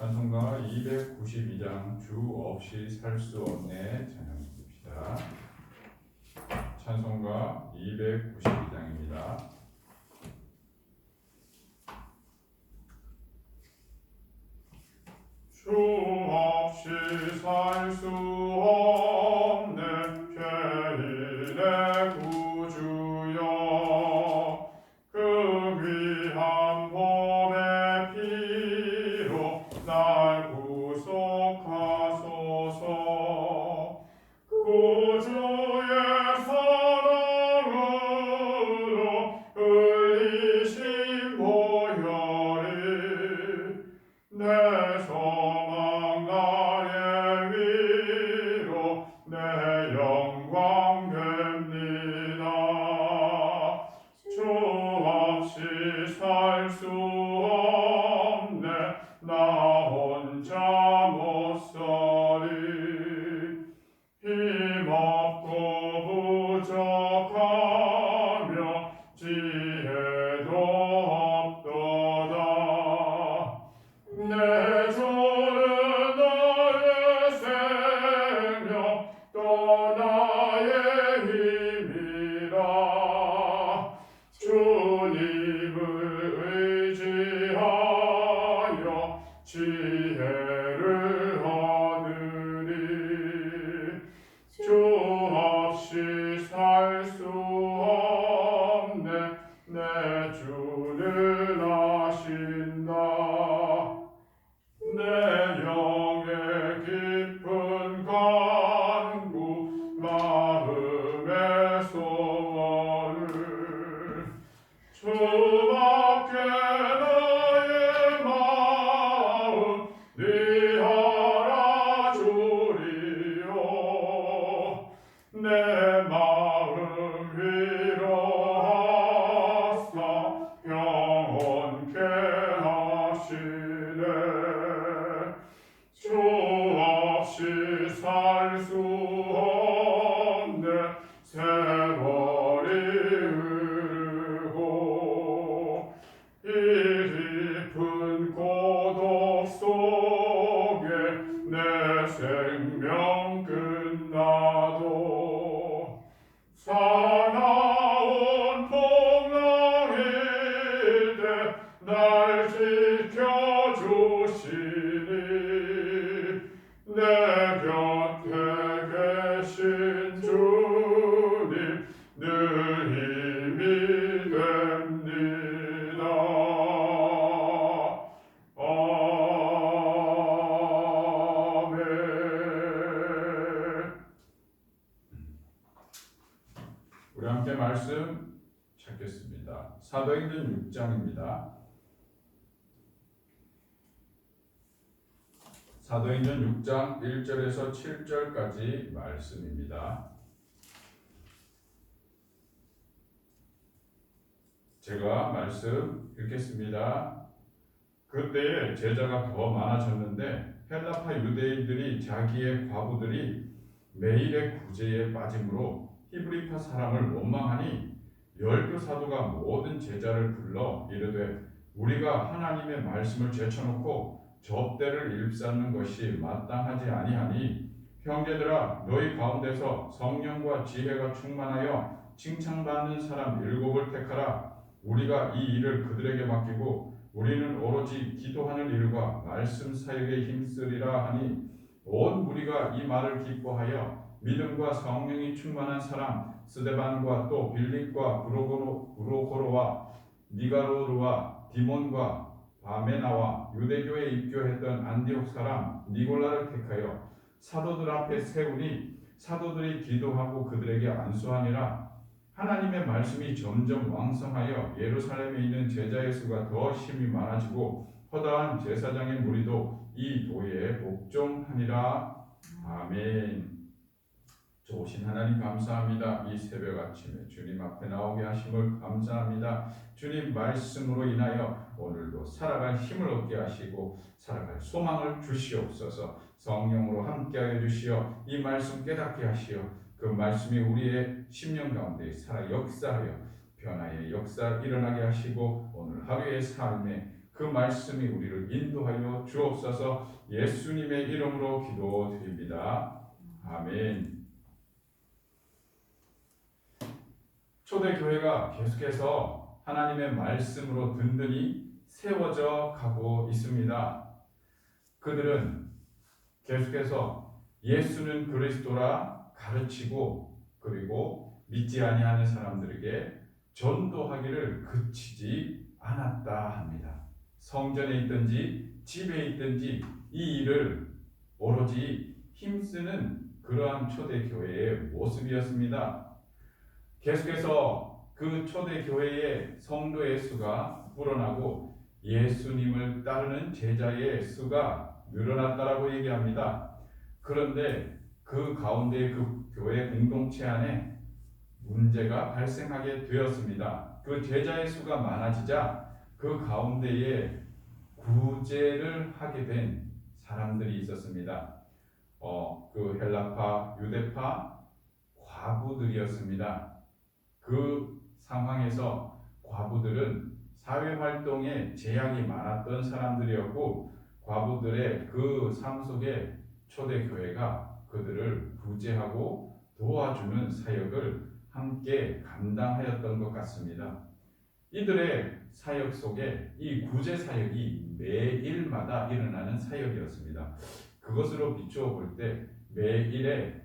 찬송가 292장 주 없이 살 수 없네 찬양 부릅시다. 찬송가 292장입니다. 주 없이 살 수 없네 죄인의 구주여 그 귀한 몸의 피로 날 구속하소서. 구주의 사랑으로 흘리신 보혈이 내 소망 나의 위로 내 영광 됩니다. 주 없이 살 수 없네 나 혼자 못 살리. 힘없고 부족하며 지혜도 없도다. 내 주는 나의 생명 또 나의 힘이라. 주님을 의지하여 지혜를 얻으리. 주 없이 살 수 없네 내 주는 아신다. 내 영의 깊은 간구 마음의 소원을 주밖에 나의 마음 네 알아주리요. 내 마음 위로하사 평온케 하시네. 주 없이 살 수 없네 세월이 흐르고 이 깊은 고독 속에 내 생명 끝나도 사나운 풍랑일 때 날 지켜주시니 내 곁에 계신 주님 늘 힘이 됩니다. 아멘. 우리 함께 말씀 찾겠습니다. 사도행전 6장입니다. 사도행전 6장 1절에서 7절까지 말씀입니다. 제가 말씀 읽겠습니다. 그때에 제자가 더 많아졌는데 헬라파 유대인들이 자기의 과부들이 매일의 구제에 빠짐으로 히브리파 사람을 원망하니 열두 사도가 모든 제자를 불러 이르되 우리가 하나님의 말씀을 제쳐놓고 접대를 일삼는 것이 마땅하지 아니하니 형제들아 너희 가운데서 성령과 지혜가 충만하여 칭찬받는 사람 7을 택하라. 우리가 이 일을 그들에게 맡기고 우리는 오로지 기도하는 일과 말씀 사역에 힘쓰리라 하니 온 무리가 이 말을 기뻐하여 믿음과 성령이 충만한 사람 스데반과 또 빌립과 브로고로와 니가로르와 디몬과 바메나와 유대교에 입교했던 안디옥 사람 니골라를 택하여 사도들 앞에 세우니 사도들이 기도하고 그들에게 안수하니라. 하나님의 말씀이 점점 왕성하여 예루살렘에 있는 제자의 수가 더 심히 많아지고 허다한 제사장의 무리도 이 도에 복종하니라. 아멘. 좋으신 하나님 감사합니다. 이 새벽 아침에 주님 앞에 나오게 하심을 감사합니다. 주님 말씀으로 인하여 오늘도 살아갈 힘을 얻게 하시고 살아갈 소망을 주시옵소서. 성령으로 함께하여 주시어 이 말씀 깨닫게 하시어 그 말씀이 우리의 심령 가운데 살아 역사하여 변화의 역사 일어나게 하시고 오늘 하루의 삶에 그 그 말씀이 우리를 인도하여 주옵소서. 예수님의 이름으로 기도드립니다. 아멘. 초대교회가 계속해서 하나님의 말씀으로 든든히 세워져 가고 있습니다. 그들은 계속해서 예수는 그리스도라 가르치고 그리고 믿지 아니하는 사람들에게 전도하기를 그치지 않았다 합니다. 성전에 있든지 집에 있든지 이 일을 오로지 힘쓰는 그러한 초대교회의 모습이었습니다. 계속해서 그 초대교회의 성도의 수가 불어나고 예수님을 따르는 제자의 수가 늘어났다라고 얘기합니다. 그런데 그 가운데 그 교회 공동체 안에 문제가 발생하게 되었습니다. 그 제자의 수가 많아지자 그 가운데에 구제를 하게 된 사람들이 있었습니다. 그 헬라파, 유대파 과부들이었습니다. 그 상황에서 과부들은 사회활동에 제약이 많았던 사람들이었고 과부들의 그 삶 속에 초대교회가 그들을 구제하고 도와주는 사역을 함께 감당하였던 것 같습니다. 이들의 사역 속에 이 구제 사역이 매일마다 일어나는 사역이었습니다. 그것으로 비추어 볼 때 매일의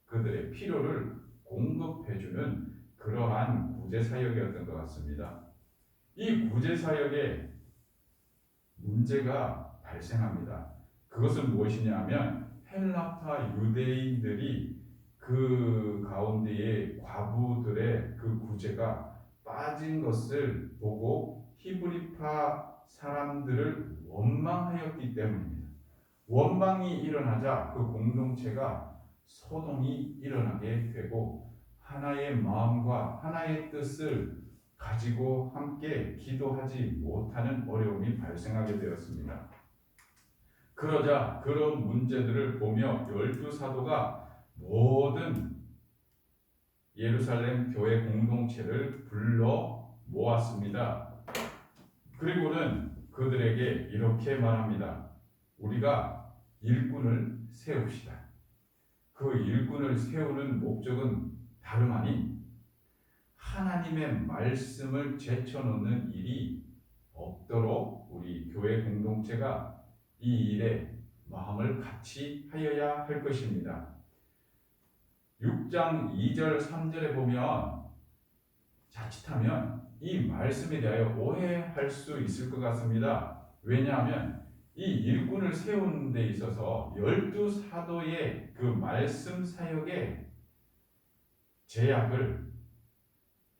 그들의 필요를 공급해주는 그러한 구제 사역이었던 것 같습니다. 이 구제 사역에 문제가 발생합니다. 그것은 무엇이냐면 헬라파 유대인들이 그 가운데에 과부들의 그 구제가 빠진 것을 보고 히브리파 사람들을 원망하였기 때문입니다. 원망이 일어나자 그 공동체가 소동이 일어나게 되고 하나의 마음과 하나의 뜻을 가지고 함께 기도하지 못하는 어려움이 발생하게 되었습니다. 그러자 그런 문제들을 보며 12사도가 모든 예루살렘 교회 공동체를 불러 모았습니다. 그리고는 그들에게 이렇게 말합니다. 우리가 일꾼을 세웁시다. 그 일꾼을 세우는 목적은 다름 아닌 하나님의 말씀을 제쳐놓는 일이 없도록 우리 교회 공동체가 이 일에 마음을 같이 하여야 할 것입니다. 6장 2절 3절에 보면 자칫하면 이 말씀에 대하여 오해할 수 있을 것 같습니다. 왜냐하면 이 일꾼을 세우는 데 있어서 12사도의 그 말씀 사역의 제약을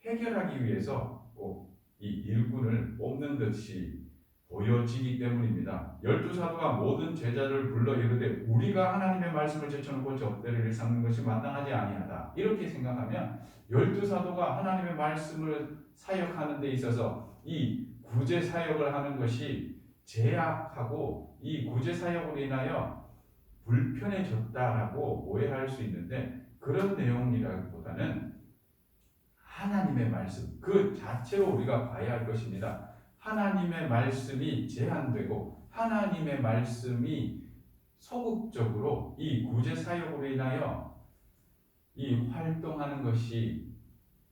해결하기 위해서 꼭 이 일꾼을 뽑는 듯이 보여지기 때문입니다. 12사도가 모든 제자를 불러 이르되 우리가 하나님의 말씀을 제쳐놓고 접대를 삼는 것이 마땅하지 아니하다. 이렇게 생각하면 12사도가 하나님의 말씀을 사역하는 데 있어서 이 구제 사역을 하는 것이 제약하고 이 구제 사역으로 인하여 불편해졌다라고 오해할 수 있는데 그런 내용이라기보다는 하나님의 말씀 그 자체로 우리가 봐야 할 것입니다. 하나님의 말씀이 제한되고 하나님의 말씀이 소극적으로 이 구제 사역으로 인하여 이 활동하는 것이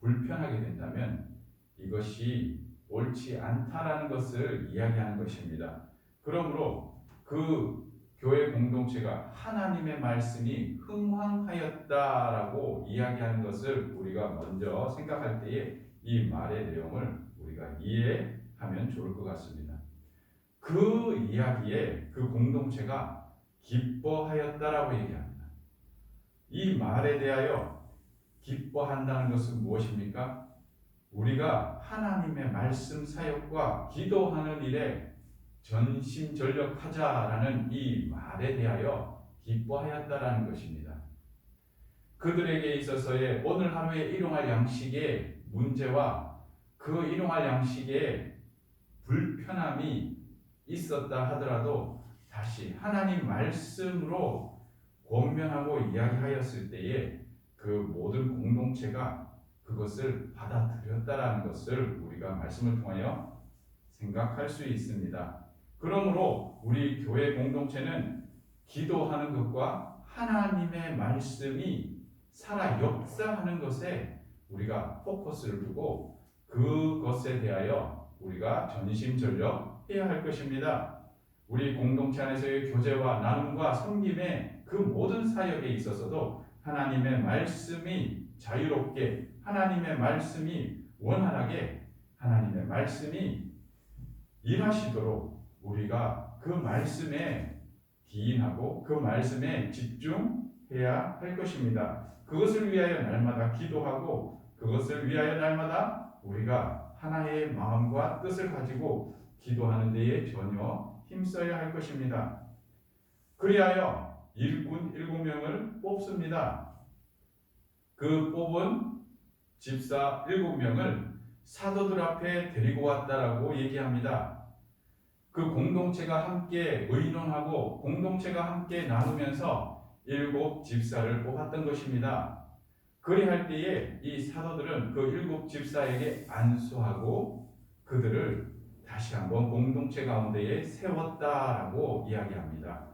불편하게 된다면 이것이 옳지 않다라는 것을 이야기하는 것입니다. 그러므로 그 교회 공동체가 하나님의 말씀이 흥황하였다라고 이야기하는 것을 우리가 먼저 생각할 때에 이 말의 내용을 우리가 이해하면 좋을 것 같습니다. 그 이야기에 그 공동체가 기뻐하였다라고 얘기합니다. 이 말에 대하여 기뻐한다는 것은 무엇입니까? 우리가 하나님의 말씀 사역과 기도하는 일에 전심전력하자라는 이 말에 대하여 기뻐하였다라는 것입니다. 그들에게 있어서의 오늘 하루에 일용할 양식의 문제와 그 일용할 양식에 불편함이 있었다 하더라도 다시 하나님 말씀으로 권면하고 이야기하였을 때에 그 모든 공동체가 그것을 받아들였다라는 것을 우리가 말씀을 통하여 생각할 수 있습니다. 그러므로 우리 교회 공동체는 기도하는 것과 하나님의 말씀이 살아 역사하는 것에 우리가 포커스를 두고 그것에 대하여 우리가 전심전력해야 할 것입니다. 우리 공동체 안에서의 교제와 나눔과 섬김의 그 모든 사역에 있어서도 하나님의 말씀이 자유롭게, 하나님의 말씀이 원활하게, 하나님의 말씀이 일하시도록 우리가 그 말씀에 기인하고 그 말씀에 집중해야 할 것입니다. 그것을 위하여 날마다 기도하고 그것을 위하여 날마다 우리가 하나의 마음과 뜻을 가지고 기도하는 데에 전혀 힘써야 할 것입니다. 그리하여 일꾼 7명을 뽑습니다. 그 뽑은 집사 7명을 사도들 앞에 데리고 왔다라고 얘기합니다. 그 공동체가 함께 의논하고 공동체가 함께 나누면서 7 집사를 뽑았던 것입니다. 그리할 때에 이 사도들은 그 7 집사에게 안수하고 그들을 다시 한번 공동체 가운데에 세웠다라고 이야기합니다.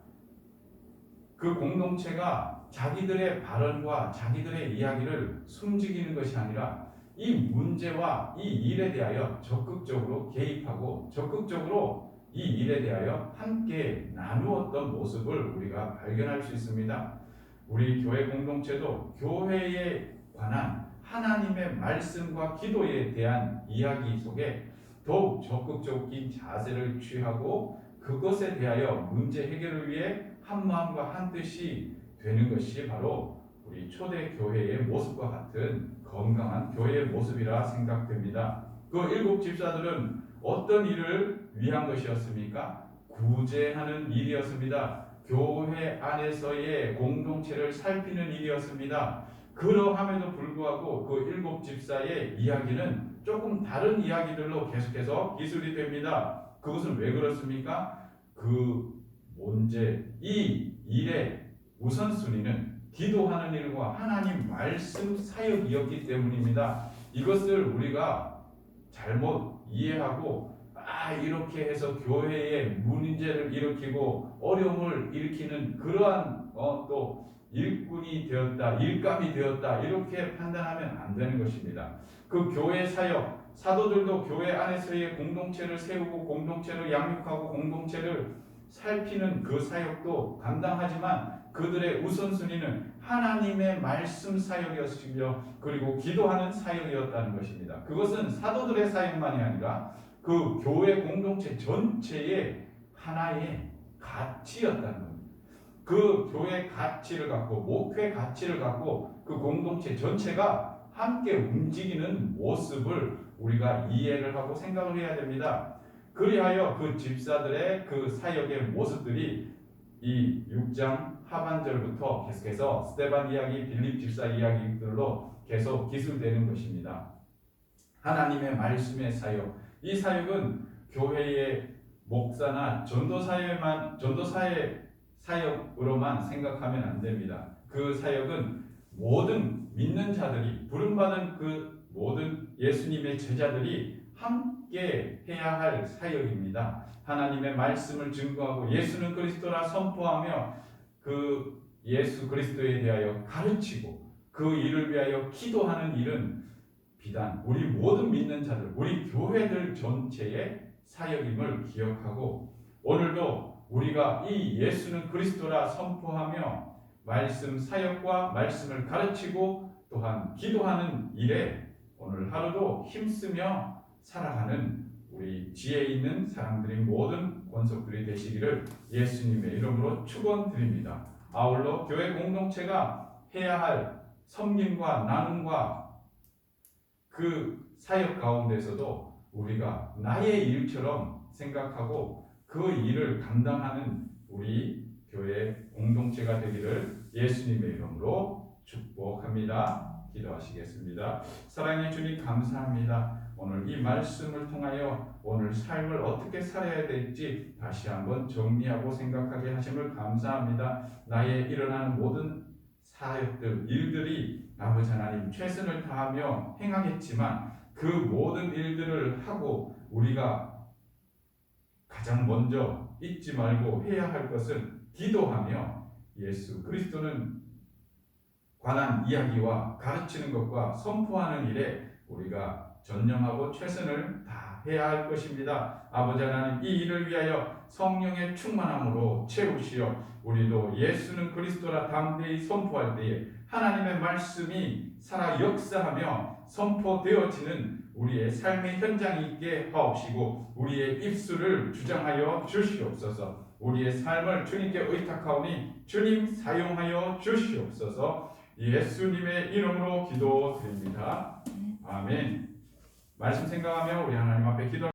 그 공동체가 자기들의 발언과 자기들의 이야기를 숨기는 것이 아니라 이 문제와 이 일에 대하여 적극적으로 개입하고 적극적으로 이 일에 대하여 함께 나누었던 모습을 우리가 발견할 수 있습니다. 우리 교회 공동체도 교회에 관한 하나님의 말씀과 기도에 대한 이야기 속에 더욱 적극적인 자세를 취하고 그것에 대하여 문제 해결을 위해 한 마음과 한 뜻이 되는 것이 바로 우리 초대 교회의 모습과 같은 건강한 교회의 모습이라 생각됩니다. 그 7 집사들은 어떤 일을 위한 것이었습니까? 구제하는 일이었습니다. 교회 안에서의 공동체를 살피는 일이었습니다. 그러함에도 불구하고 그 7 집사의 이야기는 조금 다른 이야기들로 계속해서 기술이 됩니다. 그것은 왜 그렇습니까? 그 문제, 이 일의 우선순위는 기도하는 일과 하나님 말씀 사역이었기 때문입니다. 이것을 우리가 잘못 이해하고 이렇게 해서 교회에 문제를 일으키고 어려움을 일으키는 그러한 또 일꾼이 되었다, 일감이 되었다 이렇게 판단하면 안 되는 것입니다. 그 교회 사역, 사도들도 교회 안에서의 공동체를 세우고 공동체를 양육하고 공동체를 살피는 그 사역도 감당하지만 그들의 우선순위는 하나님의 말씀 사역이었으며 그리고 기도하는 사역이었다는 것입니다. 그것은 사도들의 사역만이 아니라 그 교회 공동체 전체의 하나의 가치였다는 겁니다. 그 교회 가치를 갖고 목회 가치를 갖고 그 공동체 전체가 함께 움직이는 모습을 우리가 이해를 하고 생각을 해야 됩니다. 그리하여 그 집사들의 그 사역의 모습들이 이 6장 하반절부터 계속해서 스데반 이야기, 빌립 집사 이야기들로 계속 기술되는 것입니다. 하나님의 말씀의 사역, 이 사역은 교회의 목사나 전도사의 사역으로만 생각하면 안 됩니다. 그 사역은 모든 믿는 자들이, 부름받은 그 모든 예수님의 제자들이 함께 해야 할 사역입니다. 하나님의 말씀을 증거하고 예수는 그리스도라 선포하며 그 예수 그리스도에 대하여 가르치고 그 일을 위하여 기도하는 일은 비단 우리 모든 믿는 자들, 우리 교회들 전체의 사역임을 기억하고 오늘도 우리가 이 예수는 그리스도라 선포하며 말씀 사역과 말씀을 가르치고 또한 기도하는 일에 오늘 하루도 힘쓰며 살아가는 우리 지혜 있는 사람들이 모든 권속들이 되시기를 예수님의 이름으로 축원드립니다. 아울러 교회 공동체가 해야 할 섬김과 나눔과 그 사역 가운데서도 우리가 나의 일처럼 생각하고 그 일을 감당하는 우리 교회 공동체가 되기를 예수님의 이름으로 축복합니다. 기도하시겠습니다. 사랑의 주님 감사합니다. 오늘 이 말씀을 통하여 오늘 삶을 어떻게 살아야 될지 다시 한번 정리하고 생각하게 하심을 감사합니다. 나의 일어나는 모든 사역들, 일들이 아버지 하나님 최선을 다하며 행하겠지만 그 모든 일들을 하고 우리가 가장 먼저 잊지 말고 해야 할 것은 기도하며 예수 그리스도는 관한 이야기와 가르치는 것과 선포하는 일에 우리가 전념하고 최선을 다해야 할 것입니다. 아버지 하나님, 이 일을 위하여 성령의 충만함으로 채우시어 우리도 예수는 그리스도라 담대히 선포할 때에 하나님의 말씀이 살아 역사하며 선포되어지는 우리의 삶의 현장이 있게 하옵시고 우리의 입술을 주장하여 주시옵소서. 우리의 삶을 주님께 의탁하오니 주님 사용하여 주시옵소서. 예수님의 이름으로 기도드립니다. 아멘. 말씀 생각하며 우리 하나님 앞에 기도